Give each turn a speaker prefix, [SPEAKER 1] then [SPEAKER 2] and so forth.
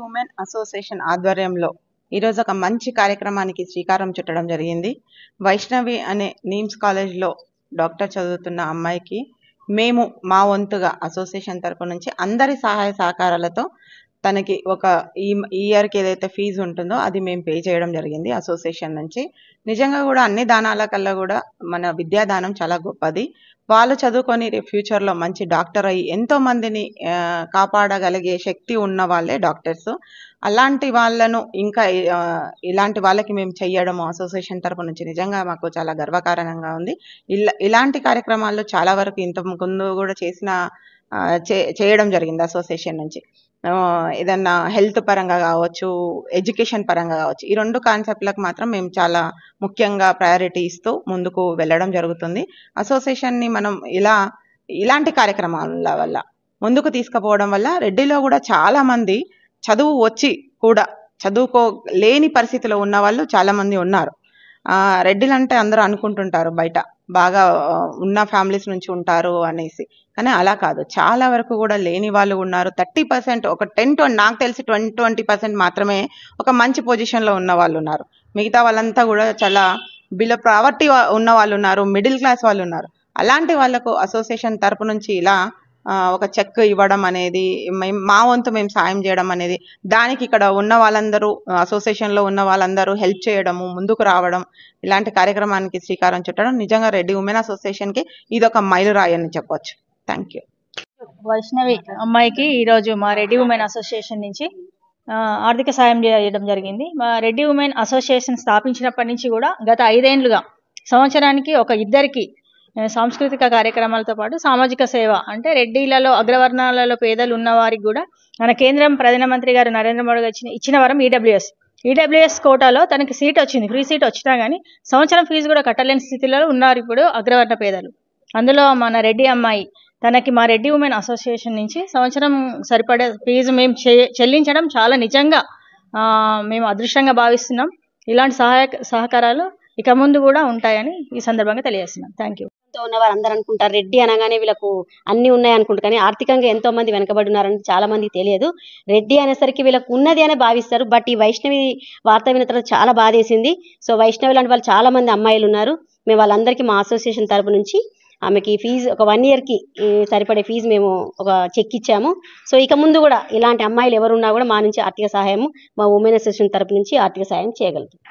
[SPEAKER 1] Women association ఆధ్వర్యంలో ఈరోజు ఒక మంచి కార్యక్రమానికి శ్రీకారం చుట్టడం జరిగింది. వైష్ణవి అనే నీమ్స్ కాలేజ్లో డాక్టర్ చదువుతున్న అమ్మాయికి మేము మా వంతుగా అసోసియేషన్ తరపు నుంచి అందరి సహాయ సహకారాలతో తనకి ఒక ఈ ఇయర్కి ఏదైతే ఫీజు ఉంటుందో అది మేము పే చేయడం జరిగింది అసోసియేషన్ నుంచి. నిజంగా కూడా అన్ని దానాల కల్లా కూడా మన విద్యాదానం చాలా గొప్పది. వాళ్ళు చదువుకొని ఫ్యూచర్లో మంచి డాక్టర్ అయ్యి ఎంతో మందిని కాపాడగలిగే శక్తి ఉన్న వాళ్ళే డాక్టర్స్. అలాంటి వాళ్ళను ఇంకా ఇలాంటి వాళ్ళకి మేము చెయ్యడము అసోసియేషన్ తరపు నుంచి నిజంగా మాకు చాలా గర్వకారణంగా ఉంది. ఇలాంటి కార్యక్రమాలు చాలా వరకు ఇంత ముందు కూడా చేయడం జరిగింది అసోసియేషన్ నుంచి. ఏదన్నా హెల్త్ పరంగా కావచ్చు, ఎడ్యుకేషన్ పరంగా కావచ్చు, ఈ 2 కాన్సెప్ట్లకు మాత్రం మేము చాలా ముఖ్యంగా ప్రయారిటీ ఇస్తూ ముందుకు వెళ్ళడం జరుగుతుంది. అసోసియేషన్ని మనం ఇలాంటి కార్యక్రమాల వల్ల ముందుకు తీసుకుపోవడం వల్ల రెడ్డిలో కూడా చాలా మంది చదువు వచ్చి కూడా చదువుకోలేని పరిస్థితిలో ఉన్న వాళ్ళు చాలా మంది ఉన్నారు. రెడ్డిలు అంటే అందరూ అనుకుంటుంటారు బయట బాగా ఉన్న ఫ్యామిలీస్ నుంచి ఉంటారు అనేసి, కానీ అలా కాదు. చాలా వరకు కూడా లేని వాళ్ళు ఉన్నారు. 30%, ఒక 10 నాకు తెలిసి 20% మాత్రమే ఒక మంచి పొజిషన్లో ఉన్న వాళ్ళు ఉన్నారు. మిగతా వాళ్ళంతా కూడా చాలా బిలో ప్రావర్టీ ఉన్న వాళ్ళు ఉన్నారు, మిడిల్ క్లాస్ వాళ్ళు ఉన్నారు. అలాంటి వాళ్ళకు అసోసియేషన్ తరపు నుంచి ఇలా ఒక చెక్ ఇవ్వడం అనేది, మా వంతు మేము సాయం చేయడం అనేది, దానికి ఇక్కడ ఉన్న వాళ్ళందరూ అసోసియేషన్లో ఉన్న వాళ్ళందరూ హెల్ప్ చేయడము, ముందుకు రావడం, ఇలాంటి కార్యక్రమానికి శ్రీకారం చుట్టడం నిజంగా రెడ్డి ఉమెన్ అసోసియేషన్కి ఇది ఒక మైలురాయి అని చెప్పొచ్చు. Thank you.
[SPEAKER 2] వైష్ణవి అమ్మాయికి ఈరోజు మా రెడ్డి ఉమెన్ అసోసియేషన్ నుంచి ఆర్థిక సాయం చేయడం జరిగింది. మా రెడ్డి ఉమెన్ అసోసియేషన్ స్థాపించినప్పటి నుంచి కూడా గత 5 ఏళ్లుగా సంవత్సరానికి ఒక 2కి సాంస్కృతిక కార్యక్రమాలతో పాటు సామాజిక సేవ, అంటే రెడ్డిలలో అగ్రవర్ణాలలో పేదలు ఉన్న వారికి కూడా మన కేంద్రం ప్రధానమంత్రి గారు నరేంద్ర మోడీ గారు ఇచ్చిన వరం ఈడబ్ల్యూఎస్ కోటాలో తనకి సీట్ వచ్చింది. ఫ్రీ సీట్ వచ్చినా కానీ సంవత్సరం ఫీజు కూడా కట్టలేని స్థితిలో ఉన్నారు ఇప్పుడు అగ్రవర్ణ పేదలు. అందులో మన రెడ్డి అమ్మాయి తనకి మా రెడ్డి ఉమెన్ అసోసియేషన్ నుంచి సంవత్సరం సరిపడే ఫీజు మేము చెల్లించడం చాలా నిజంగా మేము అదృష్టంగా భావిస్తున్నాం. ఇలాంటి సహకారాలు ఇక ముందు కూడా ఉంటాయని ఈ సందర్భంగా తెలియజేస్తున్నాం. Thank you.
[SPEAKER 3] ఉన్న వారు అందరూ అనుకుంటారు రెడ్డి అనగానే వీళ్ళకు అన్ని ఉన్నాయి అనుకుంటారు, కానీ ఆర్థికంగా ఎంతో మంది వెనకబడి ఉన్నారని చాలా మందికి తెలియదు. రెడ్డి అనేసరికి వీళ్ళకు ఉన్నది అనే భావిస్తారు. బట్ ఈ వైష్ణవి వార్త విన్న తర్వాత చాలా బాధేసింది. సో వైష్ణవి లాంటి వాళ్ళు చాలా మంది అమ్మాయిలు ఉన్నారు. మేము వాళ్ళందరికీ మా అసోసియేషన్ తరపు నుంచి ఆమెకి ఫీజు ఒక 1 ఇయర్కి సరిపడే ఫీజు మేము ఒక చెక్ ఇచ్చాము. సో ఇక ముందు కూడా ఇలాంటి అమ్మాయిలు ఎవరున్నా కూడా మా నుంచి ఆర్థిక సహాయము, మా ఉమెన్ అసోసియేషన్ తరపు నుంచి ఆర్థిక సహాయం చేయగలుగుతాం.